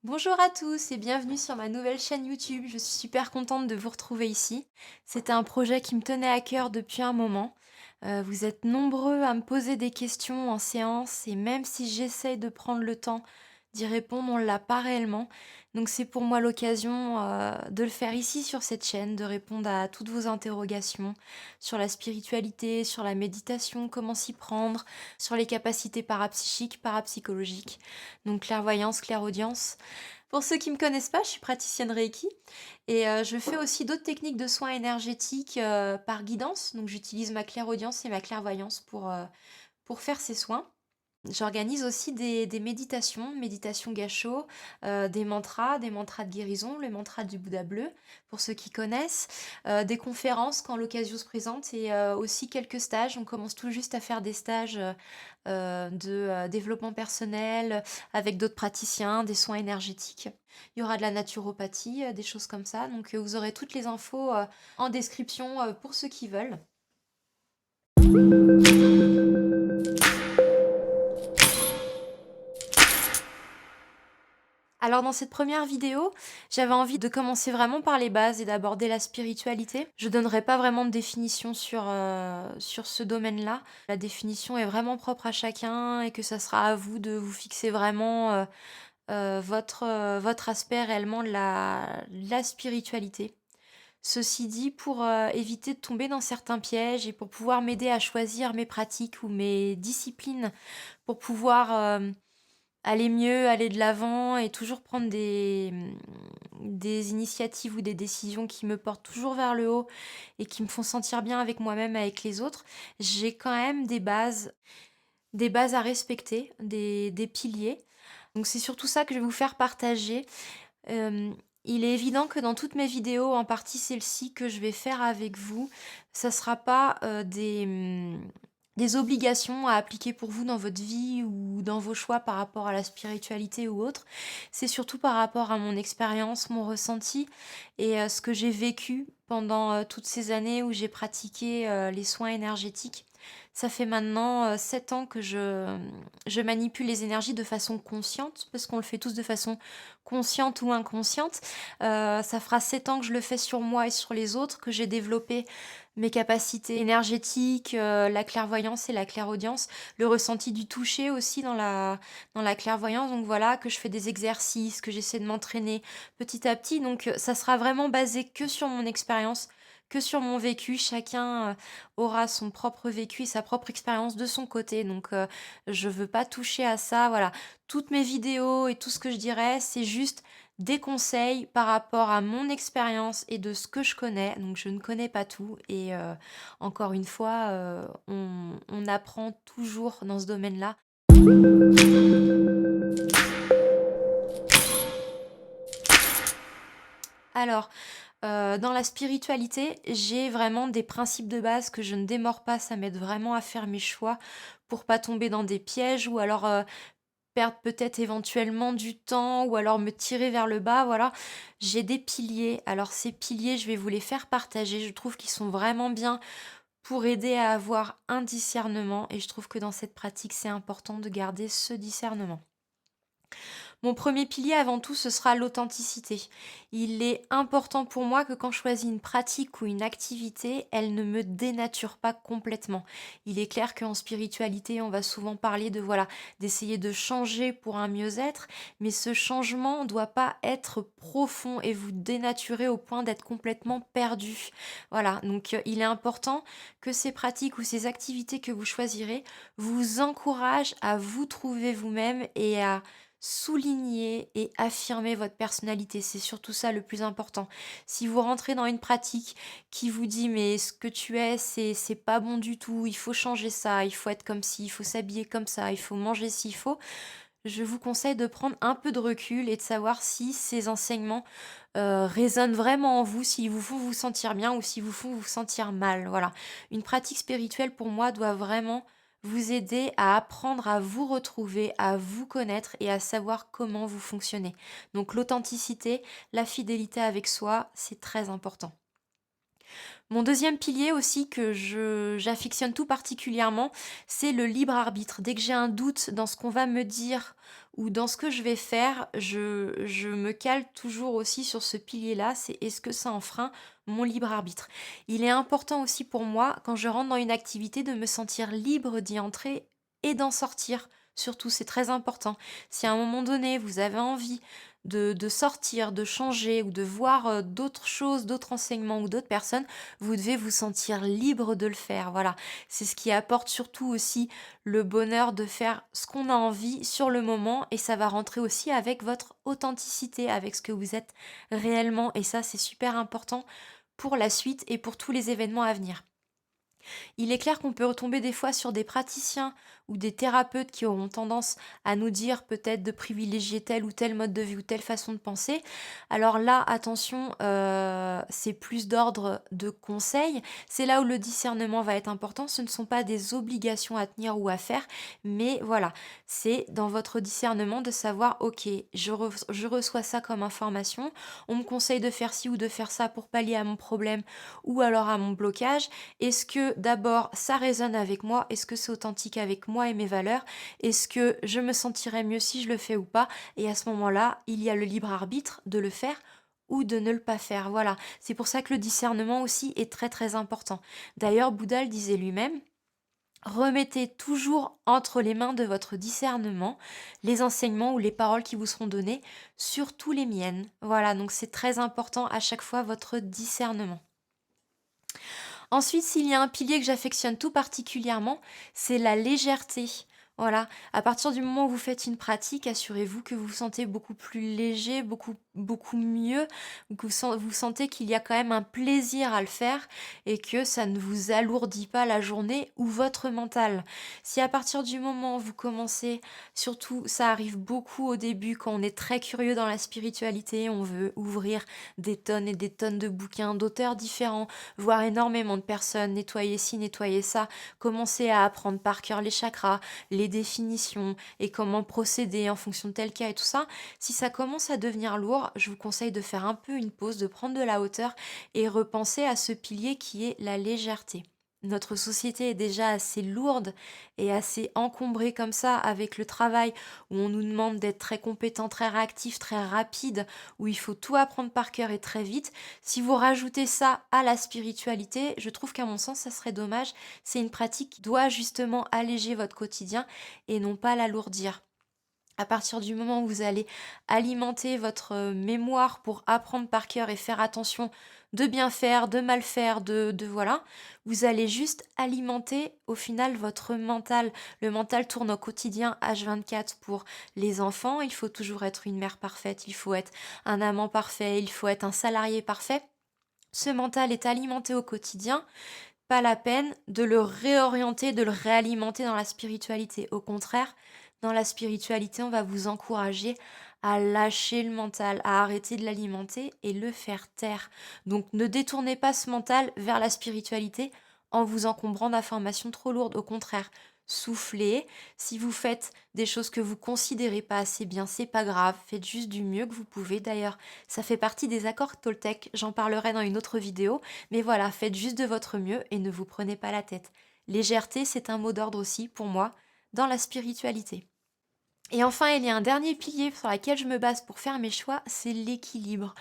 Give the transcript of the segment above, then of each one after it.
Bonjour à tous et bienvenue sur ma nouvelle chaîne YouTube. Je suis super contente de vous retrouver ici. C'était un projet qui me tenait à cœur depuis un moment. Vous êtes nombreux à me poser des questions en séance et même si j'essaye de prendre le temps d'y répondre, on l'a pas réellement. Donc c'est pour moi l'occasion de le faire ici sur cette chaîne, de répondre à toutes vos interrogations sur la spiritualité, sur la méditation, comment s'y prendre, sur les capacités parapsychiques, parapsychologiques. Donc clairvoyance, clairaudience. Pour ceux qui me connaissent pas, je suis praticienne Reiki et je fais aussi d'autres techniques de soins énergétiques, par guidance. Donc j'utilise ma clairaudience et ma clairvoyance pour faire ces soins. J'organise aussi des méditations gachot, des mantras de guérison, le mantra du Bouddha bleu, pour ceux qui connaissent, des conférences quand l'occasion se présente et aussi quelques stages. On commence tout juste à faire des stages de développement personnel avec d'autres praticiens, des soins énergétiques. Il y aura de la naturopathie, des choses comme ça. Donc vous aurez toutes les infos en description pour ceux qui veulent. Alors dans cette première vidéo, j'avais envie de commencer vraiment par les bases et d'aborder la spiritualité. Je donnerai pas vraiment de définition sur ce domaine-là. La définition est vraiment propre à chacun et que ça sera à vous de vous fixer vraiment votre aspect réellement de la spiritualité. Ceci dit, pour éviter de tomber dans certains pièges et pour pouvoir m'aider à choisir mes pratiques ou mes disciplines, pour pouvoir aller mieux, aller de l'avant et toujours prendre des initiatives ou des décisions qui me portent toujours vers le haut et qui me font sentir bien avec moi-même, avec les autres, j'ai quand même des bases à respecter, des piliers. Donc c'est surtout ça que je vais vous faire partager. Euh, il est évident que dans toutes mes vidéos, en partie celle-ci que je vais faire avec vous, ça sera pas des obligations à appliquer pour vous dans votre vie ou dans vos choix par rapport à la spiritualité ou autre. C'est surtout par rapport à mon expérience, mon ressenti et ce que j'ai vécu pendant toutes ces années où j'ai pratiqué les soins énergétiques. Ça fait maintenant 7 ans que je manipule les énergies de façon consciente, parce qu'on le fait tous de façon consciente ou inconsciente. Ça fera 7 ans que je le fais sur moi et sur les autres, que j'ai développé mes capacités énergétiques, la clairvoyance et la clairaudience, le ressenti du toucher aussi dans la clairvoyance. Donc voilà, que je fais des exercices, que j'essaie de m'entraîner petit à petit. Donc ça sera vraiment basé que sur mon expérience, que sur mon vécu. Chacun aura son propre vécu et sa propre expérience de son côté. Donc je veux pas toucher à ça. Voilà, toutes mes vidéos et tout ce que je dirais, c'est juste des conseils par rapport à mon expérience et de ce que je connais. Donc je ne connais pas tout et encore une fois, on apprend toujours dans ce domaine-là. Alors, dans la spiritualité, j'ai vraiment des principes de base que je ne démords pas. Ça m'aide vraiment à faire mes choix pour pas tomber dans des pièges ou alors perdre peut-être éventuellement du temps ou alors me tirer vers le bas, voilà. J'ai des piliers. Alors ces piliers, je vais vous les faire partager. Je trouve qu'ils sont vraiment bien pour aider à avoir un discernement et je trouve que dans cette pratique, c'est important de garder ce discernement. Mon premier pilier avant tout, ce sera l'authenticité. Il est important pour moi que quand je choisis une pratique ou une activité, elle ne me dénature pas complètement. Il est clair qu'en spiritualité, on va souvent parler de voilà, d'essayer de changer pour un mieux-être, mais ce changement ne doit pas être profond et vous dénaturer au point d'être complètement perdu. Voilà, donc il est important que ces pratiques ou ces activités que vous choisirez vous encouragent à vous trouver vous-même et à souligner et affirmer votre personnalité. C'est surtout ça le plus important. Si vous rentrez dans une pratique qui vous dit mais ce que tu es, c'est pas bon du tout, il faut changer ça, il faut être comme ci, il faut s'habiller comme ça, il faut manger s'il faut, je vous conseille de prendre un peu de recul et de savoir si ces enseignements résonnent vraiment en vous, s'ils vous font vous sentir bien ou s'ils vous font vous sentir mal. Voilà. Une pratique spirituelle pour moi doit vraiment vous aider à apprendre à vous retrouver, à vous connaître et à savoir comment vous fonctionnez. Donc l'authenticité, la fidélité avec soi, c'est très important. Mon deuxième pilier aussi que je j'affectionne tout particulièrement, c'est le libre arbitre. Dès que j'ai un doute dans ce qu'on va me dire ou dans ce que je vais faire, je me cale toujours aussi sur ce pilier-là, c'est est-ce que ça enfreint mon libre arbitre? Il est important aussi pour moi, quand je rentre dans une activité, de me sentir libre d'y entrer et d'en sortir. Surtout, c'est très important. Si à un moment donné, vous avez envie de sortir, de changer ou de voir, d'autres choses, d'autres enseignements ou d'autres personnes, vous devez vous sentir libre de le faire, voilà. C'est ce qui apporte surtout aussi le bonheur de faire ce qu'on a envie sur le moment et ça va rentrer aussi avec votre authenticité, avec ce que vous êtes réellement et ça, c'est super important pour la suite et pour tous les événements à venir. Il est clair qu'on peut retomber des fois sur des praticiens ou des thérapeutes qui auront tendance à nous dire peut-être de privilégier tel ou tel mode de vie ou telle façon de penser. Alors là, attention, c'est plus d'ordre de conseil. C'est là où le discernement va être important. Ce ne sont pas des obligations à tenir ou à faire, mais voilà, c'est dans votre discernement de savoir, ok, je reçois ça comme information, on me conseille de faire ci ou de faire ça pour pallier à mon problème ou alors à mon blocage. Est-ce que d'abord ça résonne avec moi? Est-ce que c'est authentique avec moi et mes valeurs? Est-ce que je me sentirais mieux si je le fais ou pas? Et à ce moment-là, il y a le libre arbitre de le faire ou de ne le pas faire. Voilà. C'est pour ça que le discernement aussi est très très important. D'ailleurs, Bouddha le disait lui-même, remettez toujours entre les mains de votre discernement les enseignements ou les paroles qui vous seront données, surtout les miennes. Voilà, donc c'est très important à chaque fois votre discernement. Ensuite, s'il y a un pilier que j'affectionne tout particulièrement, c'est la légèreté. Voilà, à partir du moment où vous faites une pratique, assurez-vous que vous vous sentez beaucoup plus léger, beaucoup mieux, ou que vous sentez qu'il y a quand même un plaisir à le faire et que ça ne vous alourdit pas la journée ou votre mental. Si à partir du moment où vous commencez, surtout ça arrive beaucoup au début quand on est très curieux dans la spiritualité, on veut ouvrir des tonnes et des tonnes de bouquins d'auteurs différents, voir énormément de personnes, nettoyer ci, nettoyer ça, commencer à apprendre par cœur les chakras, les définitions et comment procéder en fonction de tel cas et tout ça. Si ça commence à devenir lourd, je vous conseille de faire un peu une pause, de prendre de la hauteur et repenser à ce pilier qui est la légèreté. Notre société est déjà assez lourde et assez encombrée comme ça avec le travail où on nous demande d'être très compétent, très réactif, très rapide, où il faut tout apprendre par cœur et très vite. Si vous rajoutez ça à la spiritualité, je trouve qu'à mon sens, ça serait dommage. C'est une pratique qui doit justement alléger votre quotidien et non pas l'alourdir. À partir du moment où vous allez alimenter votre mémoire pour apprendre par cœur et faire attention de bien faire, de mal faire, de voilà, vous allez juste alimenter au final votre mental. Le mental tourne au quotidien H24 pour les enfants. Il faut toujours être une mère parfaite, il faut être un amant parfait, il faut être un salarié parfait. Ce mental est alimenté au quotidien, pas la peine de le réorienter, de le réalimenter dans la spiritualité. Au contraire, dans la spiritualité, on va vous encourager à lâcher le mental, à arrêter de l'alimenter et le faire taire. Donc ne détournez pas ce mental vers la spiritualité en vous encombrant d'informations trop lourdes. Au contraire, soufflez. Si vous faites des choses que vous considérez pas assez bien, c'est pas grave. Faites juste du mieux que vous pouvez. D'ailleurs, ça fait partie des accords Toltec. J'en parlerai dans une autre vidéo. Mais voilà, faites juste de votre mieux et ne vous prenez pas la tête. Légèreté, c'est un mot d'ordre aussi pour moi dans la spiritualité. Et enfin, il y a un dernier pilier sur lequel je me base pour faire mes choix, c'est l'équilibre.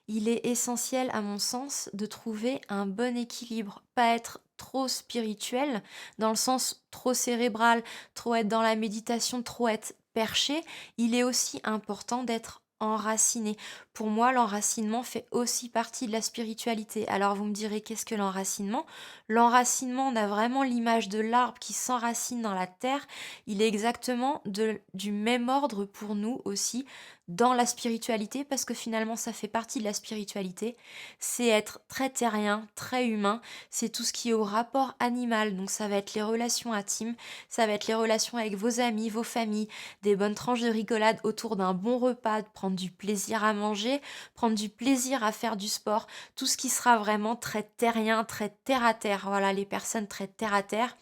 Il est essentiel, à mon sens, de trouver un bon équilibre, pas être trop spirituel, dans le sens trop cérébral, trop être dans la méditation, trop être perché. Il est aussi important d'être enraciné. Pour moi, l'enracinement fait aussi partie de la spiritualité. Alors vous me direz, qu'est-ce que l'enracinement? L'enracinement, on a vraiment l'image de l'arbre qui s'enracine dans la terre. Il est exactement du même ordre pour nous aussi dans la spiritualité, parce que finalement ça fait partie de la spiritualité, c'est être très terrien, très humain, c'est tout ce qui est au rapport animal, donc ça va être les relations intimes, ça va être les relations avec vos amis, vos familles, des bonnes tranches de rigolade autour d'un bon repas, de prendre du plaisir à manger, prendre du plaisir à faire du sport, tout ce qui sera vraiment très terrien, très terre à terre, voilà, les personnes très terre à terre.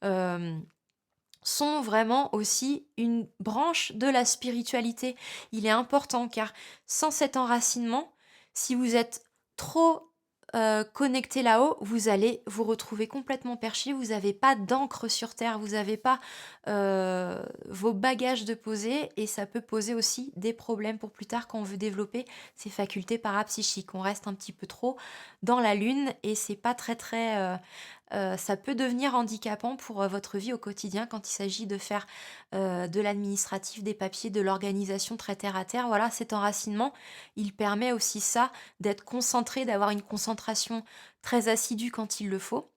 Euh, sont vraiment aussi une branche de la spiritualité. Il est important car sans cet enracinement, si vous êtes trop connecté là-haut, vous allez vous retrouver complètement perché. Vous avez pas d'ancre sur terre, vous avez pas, vos bagages de poser et ça peut poser aussi des problèmes pour plus tard quand on veut développer ses facultés parapsychiques. On reste un petit peu trop dans la lune et c'est pas très, très, ça peut devenir handicapant pour, votre vie au quotidien quand il s'agit de faire, de l'administratif, des papiers, de l'organisation très terre à terre. Voilà, cet enracinement, il permet aussi ça, d'être concentré, d'avoir une concentration très assidue quand il le faut.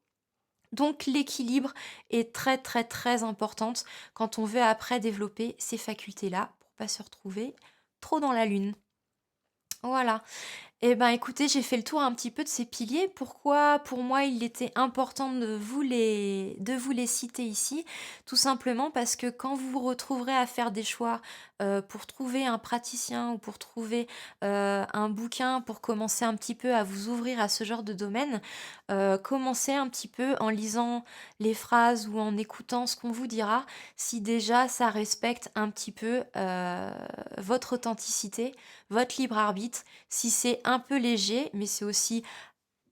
Donc l'équilibre est très, très, très importante quand on veut après développer ces facultés-là pour pas se retrouver trop dans la lune. Voilà. Eh ben, écoutez, j'ai fait le tour un petit peu de ces piliers. Pourquoi, pour moi, il était important de vous les citer ici? Tout simplement parce que quand vous vous retrouverez à faire des choix pour trouver un praticien ou pour trouver un bouquin, pour commencer un petit peu à vous ouvrir à ce genre de domaine, commencez un petit peu en lisant les phrases ou en écoutant ce qu'on vous dira, si déjà ça respecte un petit peu votre authenticité, votre libre arbitre, si c'est un peu léger, mais c'est aussi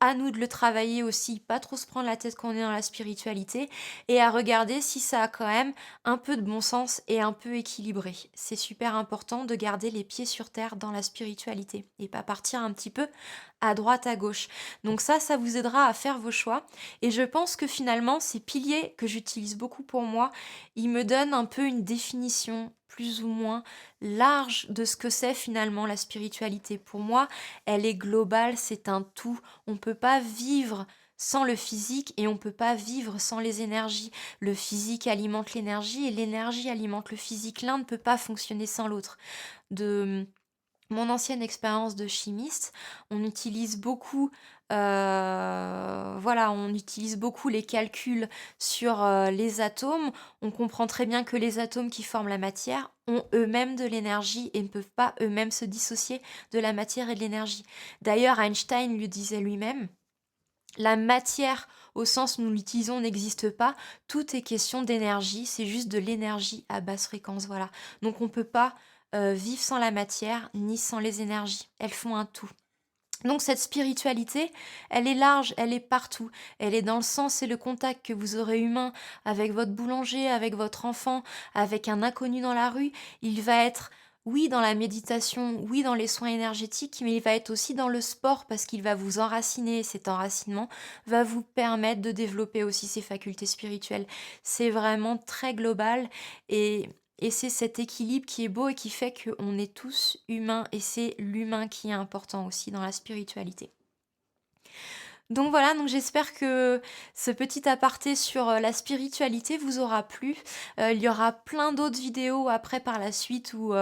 à nous de le travailler aussi, pas trop se prendre la tête quand on est dans la spiritualité, et à regarder si ça a quand même un peu de bon sens et un peu équilibré. C'est super important de garder les pieds sur terre dans la spiritualité et pas partir un petit peu à droite, à gauche. Donc ça vous aidera à faire vos choix. Et je pense que finalement, ces piliers que j'utilise beaucoup pour moi, ils me donnent un peu une définition plus ou moins large de ce que c'est finalement la spiritualité. Pour moi, elle est globale, c'est un tout. On ne peut pas vivre sans le physique et on ne peut pas vivre sans les énergies. Le physique alimente l'énergie et l'énergie alimente le physique. L'un ne peut pas fonctionner sans l'autre. De mon ancienne expérience de chimiste, on utilise beaucoup, voilà, on utilise beaucoup les calculs sur les atomes. On comprend très bien que les atomes qui forment la matière ont eux-mêmes de l'énergie et ne peuvent pas eux-mêmes se dissocier de la matière et de l'énergie. D'ailleurs, Einstein le disait lui-même, la matière au sens où nous l'utilisons n'existe pas, tout est question d'énergie, c'est juste de l'énergie à basse fréquence, voilà. Donc on ne peut pas vivre sans la matière ni sans les énergies, elles font un tout. Donc cette spiritualité, elle est large, elle est partout. Elle est dans le sens et le contact que vous aurez humain avec votre boulanger, avec votre enfant, avec un inconnu dans la rue. Il va être, oui, dans la méditation, oui, dans les soins énergétiques, mais il va être aussi dans le sport parce qu'il va vous enraciner. Cet enracinement va vous permettre de développer aussi ses facultés spirituelles. C'est vraiment très global et c'est cet équilibre qui est beau et qui fait qu'on est tous humains et c'est l'humain qui est important aussi dans la spiritualité. Donc voilà, donc j'espère que ce petit aparté sur la spiritualité vous aura plu. Il y aura plein d'autres vidéos après par la suite où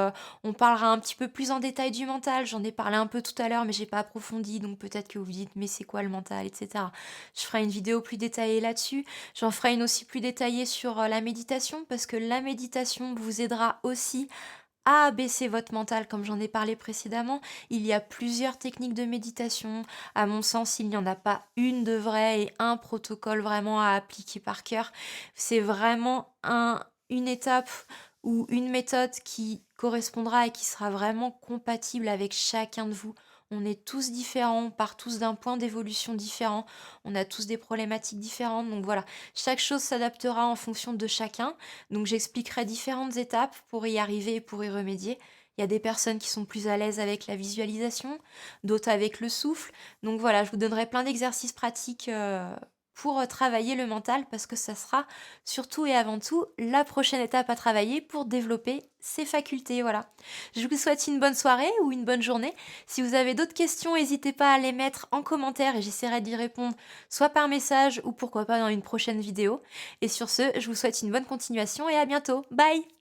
on parlera un petit peu plus en détail du mental. J'en ai parlé un peu tout à l'heure, mais j'ai pas approfondi, donc peut-être que vous vous dites mais c'est quoi le mental, etc. Je ferai une vidéo plus détaillée là-dessus. J'en ferai une aussi plus détaillée sur la méditation parce que la méditation vous aidera aussi à abaisser votre mental, comme j'en ai parlé précédemment. Il y a plusieurs techniques de méditation. À mon sens, il n'y en a pas une de vraie et un protocole vraiment à appliquer par cœur. C'est vraiment une étape ou une méthode qui correspondra et qui sera vraiment compatible avec chacun de vous. On est tous différents, on part tous d'un point d'évolution différent, on a tous des problématiques différentes, donc voilà, chaque chose s'adaptera en fonction de chacun. Donc j'expliquerai différentes étapes pour y arriver et pour y remédier. Il y a des personnes qui sont plus à l'aise avec la visualisation, d'autres avec le souffle. Donc voilà, je vous donnerai plein d'exercices pratiques pour travailler le mental parce que ça sera surtout et avant tout la prochaine étape à travailler pour développer ses facultés. Voilà. Je vous souhaite une bonne soirée ou une bonne journée. Si vous avez d'autres questions, n'hésitez pas à les mettre en commentaire et j'essaierai d'y répondre soit par message ou pourquoi pas dans une prochaine vidéo. Et sur ce, je vous souhaite une bonne continuation et à bientôt. Bye!